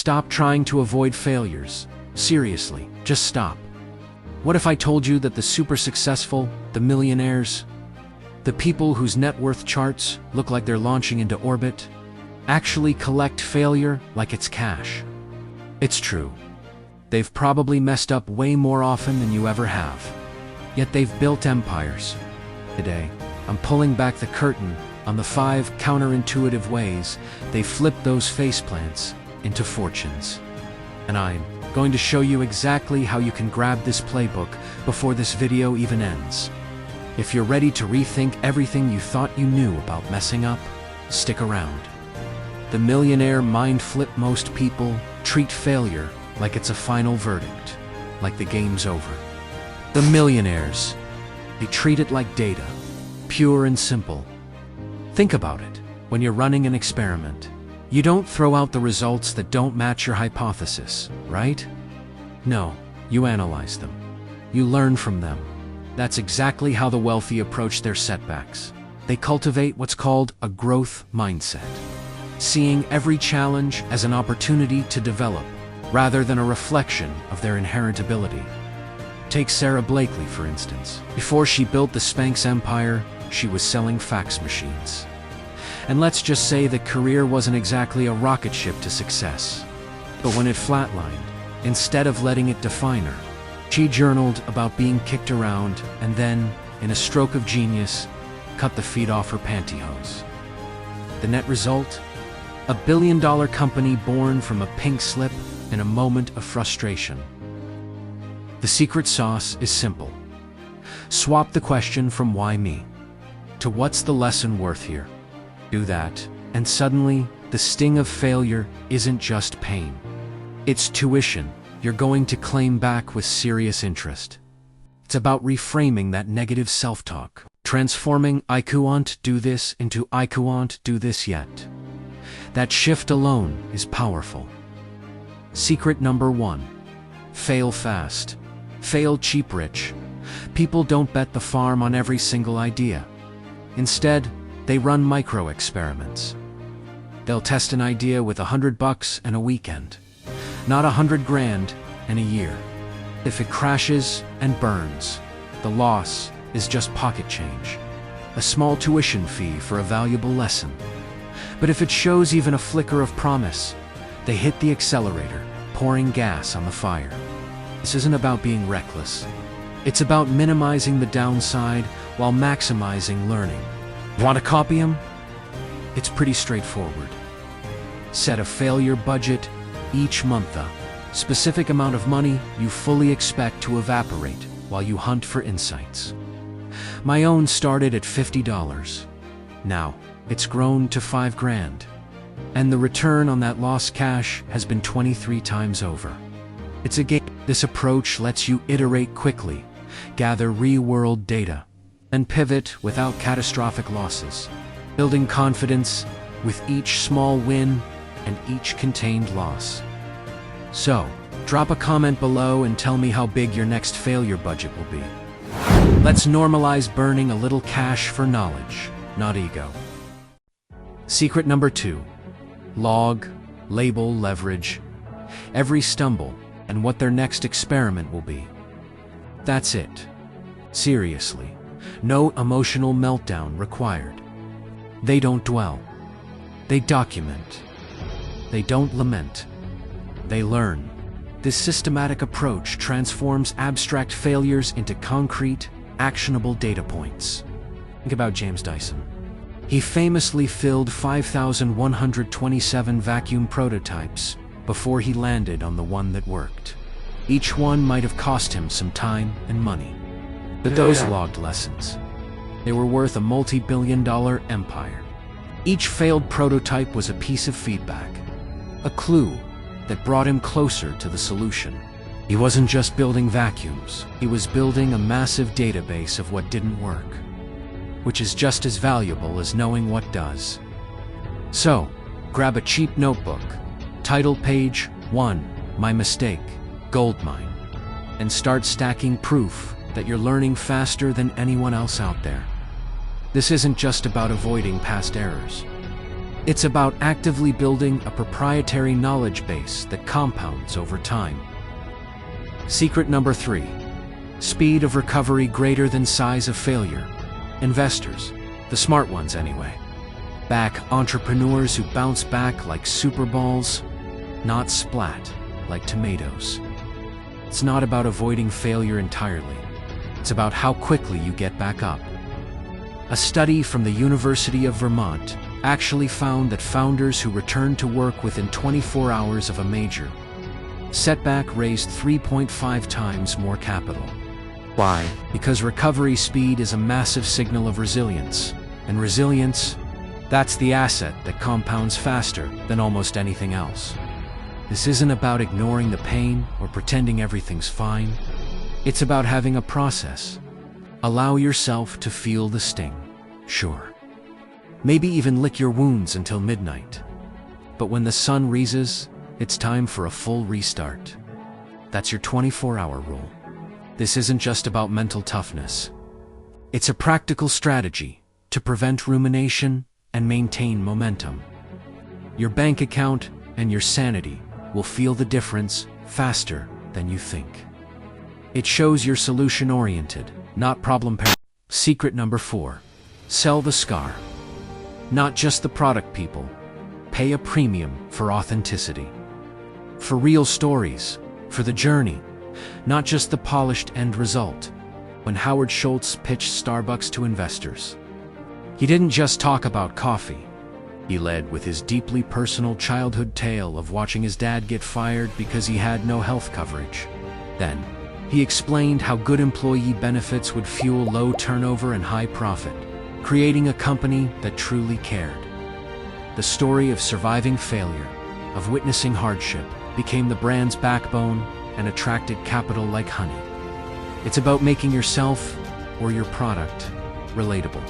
Stop trying to avoid failures. Seriously, just stop. What if I told you that the super successful, the millionaires, the people whose net worth charts look like they're launching into orbit, actually collect failure like it's cash? It's true. They've probably messed up way more often than you ever have. Yet they've built empires. Today, I'm pulling back the curtain on the 5 counterintuitive ways they flip those faceplants into fortunes. And I'm going to show you exactly how you can grab this playbook before this video even ends. If you're ready to rethink everything you thought you knew about messing up, stick around. The millionaire mind flip. Most people treat failure like it's a final verdict, like the game's over. The millionaires, they treat it like data, pure and simple. Think about it. When you're running an experiment, you don't throw out the results that don't match your hypothesis, right? No, you analyze them. You learn from them. That's exactly how the wealthy approach their setbacks. They cultivate what's called a growth mindset, seeing every challenge as an opportunity to develop, rather than a reflection of their inherent ability. Take Sarah Blakely, for instance. Before she built the Spanx empire, she was selling fax machines. And let's just say the career wasn't exactly a rocket ship to success. But when it flatlined, instead of letting it define her, she journaled about being kicked around and then, in a stroke of genius, cut the feet off her pantyhose. The net result? A billion-dollar company born from a pink slip in a moment of frustration. The secret sauce is simple. Swap the question from why me to what's the lesson worth here. Do that, and suddenly, the sting of failure isn't just pain. It's tuition you're going to claim back with serious interest. It's about reframing that negative self-talk, transforming "I can't do this" into "I can't do this yet." That shift alone is powerful. Secret number 1. Fail fast. Fail cheap rich. People don't bet the farm on every single idea. Instead, they run micro-experiments. They'll test an idea with $100 and a weekend, not $100,000 and a year. If it crashes and burns, the loss is just pocket change, a small tuition fee for a valuable lesson. But if it shows even a flicker of promise, they hit the accelerator, pouring gas on the fire. This isn't about being reckless. It's about minimizing the downside while maximizing learning. Want to copy him? It's pretty straightforward. Set a failure budget each month, a specific amount of money you fully expect to evaporate while you hunt for insights. My own started at $50. Now, it's grown to $5,000. And the return on that lost cash has been 23 times over. It's a game. This approach lets you iterate quickly, gather real-world data, and pivot without catastrophic losses, building confidence with each small win and each contained loss. So, drop a comment below and tell me how big your next failure budget will be. Let's normalize burning a little cash for knowledge, not ego. Secret number 2. Log, label, leverage every stumble and what their next experiment will be. That's it. Seriously. No emotional meltdown required. They don't dwell. They document. They don't lament. They learn. This systematic approach transforms abstract failures into concrete, actionable data points. Think about James Dyson. He famously filled 5,127 vacuum prototypes before he landed on the one that worked. Each one might have cost him some time and money. But those logged lessons, they were worth a multi-billion-dollar empire. Each failed prototype was a piece of feedback, a clue that brought him closer to the solution. He wasn't just building vacuums, he was building a massive database of what didn't work, which is just as valuable as knowing what does. So, grab a cheap notebook, title page 1, My Mistake, Goldmine, and start stacking proof that you're learning faster than anyone else out there. This isn't just about avoiding past errors. It's about actively building a proprietary knowledge base that compounds over time. Secret number 3. Speed of recovery greater than size of failure. Investors, the smart ones anyway, back entrepreneurs who bounce back like super balls, not splat like tomatoes. It's not about avoiding failure entirely. It's about how quickly you get back up. A study from the University of Vermont actually found that founders who returned to work within 24 hours of a major setback raised 3.5 times more capital. Why? Because recovery speed is a massive signal of resilience. And resilience, that's the asset that compounds faster than almost anything else. This isn't about ignoring the pain or pretending everything's fine. It's about having a process. Allow yourself to feel the sting, sure. Maybe even lick your wounds until midnight. But when the sun rises, it's time for a full restart. That's your 24-hour rule. This isn't just about mental toughness. It's a practical strategy to prevent rumination and maintain momentum. Your bank account and your sanity will feel the difference faster than you think. It shows you're solution-oriented, not problem-paranoid. Secret number 4. Sell the scar. Not just the product, people. Pay a premium for authenticity. For real stories, for the journey, not just the polished end result. When Howard Schultz pitched Starbucks to investors, he didn't just talk about coffee. He led with his deeply personal childhood tale of watching his dad get fired because he had no health coverage. Then, he explained how good employee benefits would fuel low turnover and high profit, creating a company that truly cared. The story of surviving failure, of witnessing hardship, became the brand's backbone and attracted capital like honey. It's about making yourself, or your product, relatable.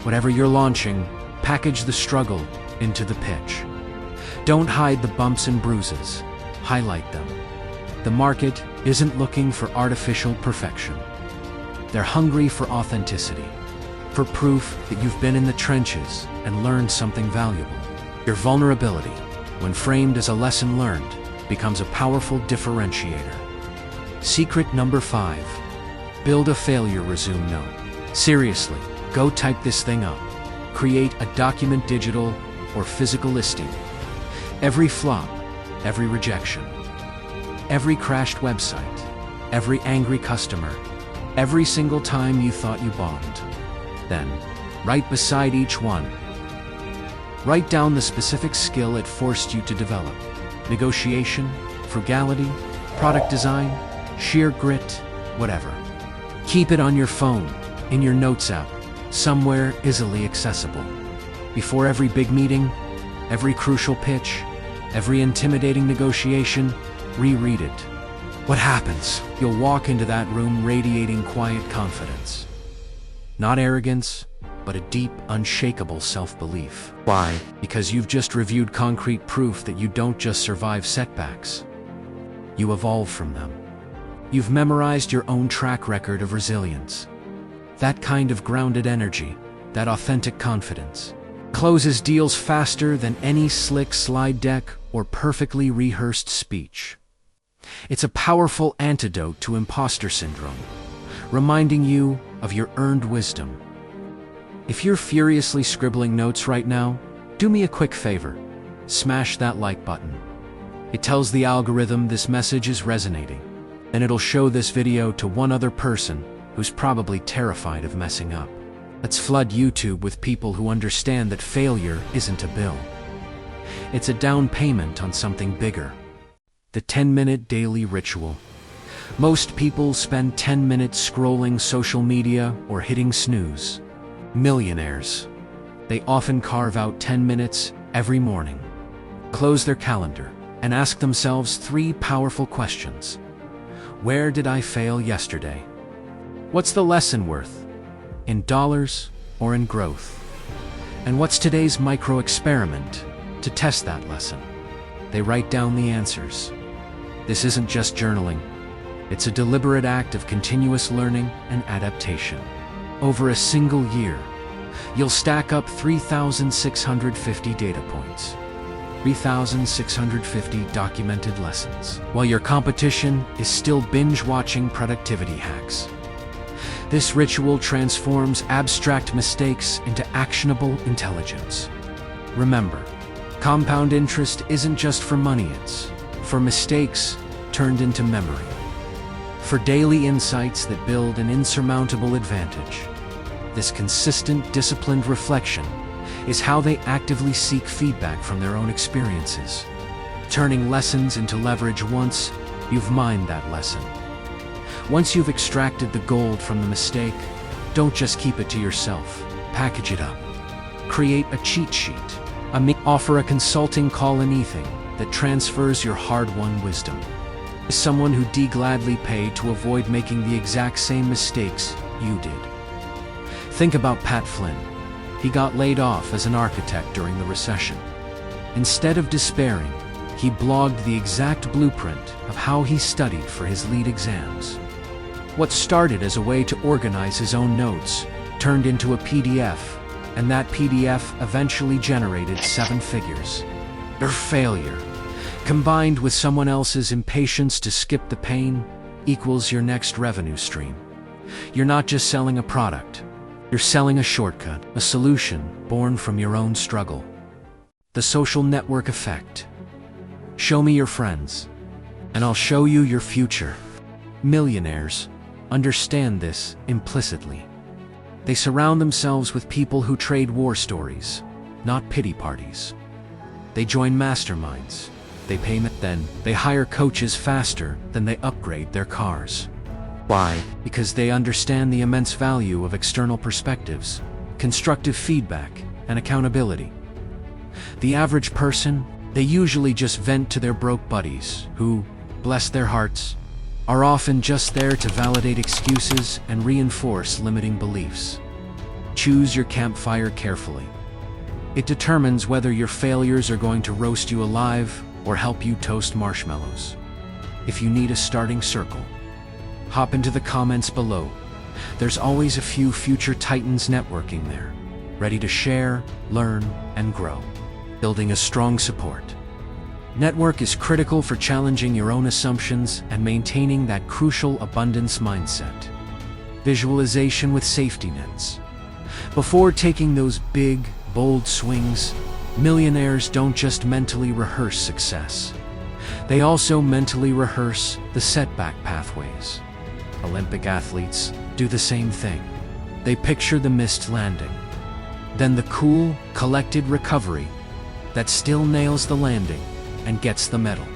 Whatever you're launching, package the struggle into the pitch. Don't hide the bumps and bruises, highlight them. The market isn't looking for artificial perfection. They're hungry for authenticity, for proof that you've been in the trenches and learned something valuable. Your vulnerability, when framed as a lesson learned, becomes a powerful differentiator. Secret number 5. Build a failure resume note. Seriously, go type this thing up. Create a document, digital or physical listing. Every flop, every rejection, every crashed website, every angry customer, every single time you thought you bombed. Then, right beside each one, write down the specific skill it forced you to develop. Negotiation, frugality, product design, sheer grit, whatever. Keep it on your phone, in your notes app, somewhere easily accessible. Before every big meeting, every crucial pitch, every intimidating negotiation, reread it. What happens? You'll walk into that room radiating quiet confidence. Not arrogance, but a deep, unshakable self-belief. Why? Because you've just reviewed concrete proof that you don't just survive setbacks. You evolve from them. You've memorized your own track record of resilience. That kind of grounded energy, that authentic confidence, closes deals faster than any slick slide deck or perfectly rehearsed speech. It's a powerful antidote to imposter syndrome, reminding you of your earned wisdom. If you're furiously scribbling notes right now, do me a quick favor. Smash that like button. It tells the algorithm this message is resonating, and it'll show this video to one other person who's probably terrified of messing up. Let's flood YouTube with people who understand that failure isn't a bill. It's a down payment on something bigger. The 10-minute daily ritual. Most people spend 10 minutes scrolling social media or hitting snooze. Millionaires. They often carve out 10 minutes every morning, close their calendar, and ask themselves 3 powerful questions. Where did I fail yesterday? What's the lesson worth? In dollars or in growth? And what's today's micro-experiment to test that lesson? They write down the answers. This isn't just journaling. It's a deliberate act of continuous learning and adaptation. Over a single year, you'll stack up 3,650 data points. 3,650 documented lessons, while your competition is still binge-watching productivity hacks. This ritual transforms abstract mistakes into actionable intelligence. Remember, compound interest isn't just for money, it's for mistakes turned into memory. For daily insights that build an insurmountable advantage. This consistent, disciplined reflection is how they actively seek feedback from their own experiences, turning lessons into leverage once you've mined that lesson. Once you've extracted the gold from the mistake, don't just keep it to yourself. Package it up. Create a cheat sheet. Offer a consulting call, anything that transfers your hard-won wisdom. Is someone who'd gladly pay to avoid making the exact same mistakes you did. Think about Pat Flynn. He got laid off as an architect during the recession. Instead of despairing, he blogged the exact blueprint of how he studied for his lead exams. What started as a way to organize his own notes turned into a PDF, and that PDF eventually generated 7 figures. Your failure, combined with someone else's impatience to skip the pain, equals your next revenue stream. You're not just selling a product, you're selling a shortcut, a solution born from your own struggle. The social network effect. Show me your friends, and I'll show you your future. Millionaires understand this implicitly. They surround themselves with people who trade war stories, not pity parties. They join masterminds. They pay, then they hire coaches faster than they upgrade their cars. Why? Because they understand the immense value of external perspectives, constructive feedback, and accountability. The average person, they usually just vent to their broke buddies, who, bless their hearts, are often just there to validate excuses and reinforce limiting beliefs. Choose your campfire carefully. It determines whether your failures are going to roast you alive or help you toast marshmallows. If you need a starting circle, hop into the comments below. There's always a few future titans networking there, ready to share, learn, and grow. Building a strong support network is critical for challenging your own assumptions and maintaining that crucial abundance mindset. Visualization with safety nets. Before taking those big, bold swings, millionaires don't just mentally rehearse success. They also mentally rehearse the setback pathways. Olympic athletes do the same thing. They picture the missed landing, then the cool, collected recovery that still nails the landing and gets the medal.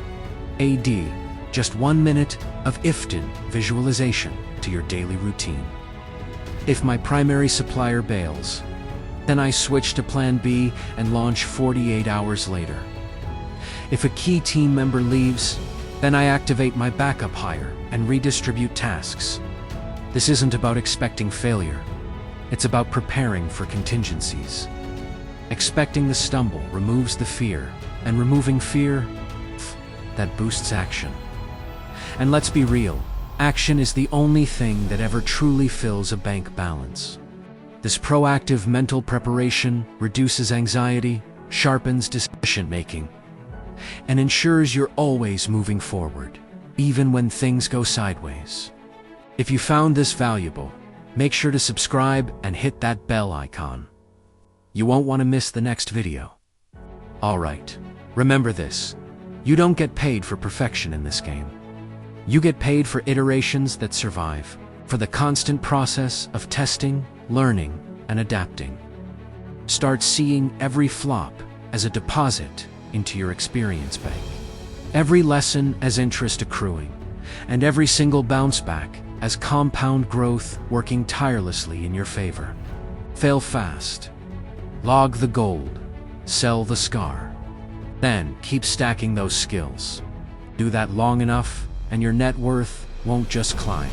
AD, just 1 minute of IFTIN visualization to your daily routine. If my primary supplier bails, then I switch to plan B and launch 48 hours later. If a key team member leaves, then I activate my backup hire and redistribute tasks. This isn't about expecting failure. It's about preparing for contingencies. Expecting the stumble removes the fear, and removing fear, that boosts action. And let's be real, action is the only thing that ever truly fills a bank balance. This proactive mental preparation reduces anxiety, sharpens decision-making, and ensures you're always moving forward, even when things go sideways. If you found this valuable, make sure to subscribe and hit that bell icon. You won't want to miss the next video. Alright, remember this. You don't get paid for perfection in this game. You get paid for iterations that survive, for the constant process of testing, learning, and adapting. Start seeing every flop as a deposit into your experience bank. Every lesson as interest accruing, and every single bounce back as compound growth working tirelessly in your favor. Fail fast. Log the gold. Sell the scar. Then keep stacking those skills. Do that long enough, and your net worth won't just climb.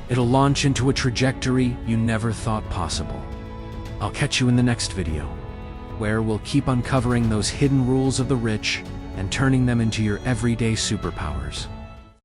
It'll launch into a trajectory you never thought possible. I'll catch you in the next video, where we'll keep uncovering those hidden rules of the rich and turning them into your everyday superpowers.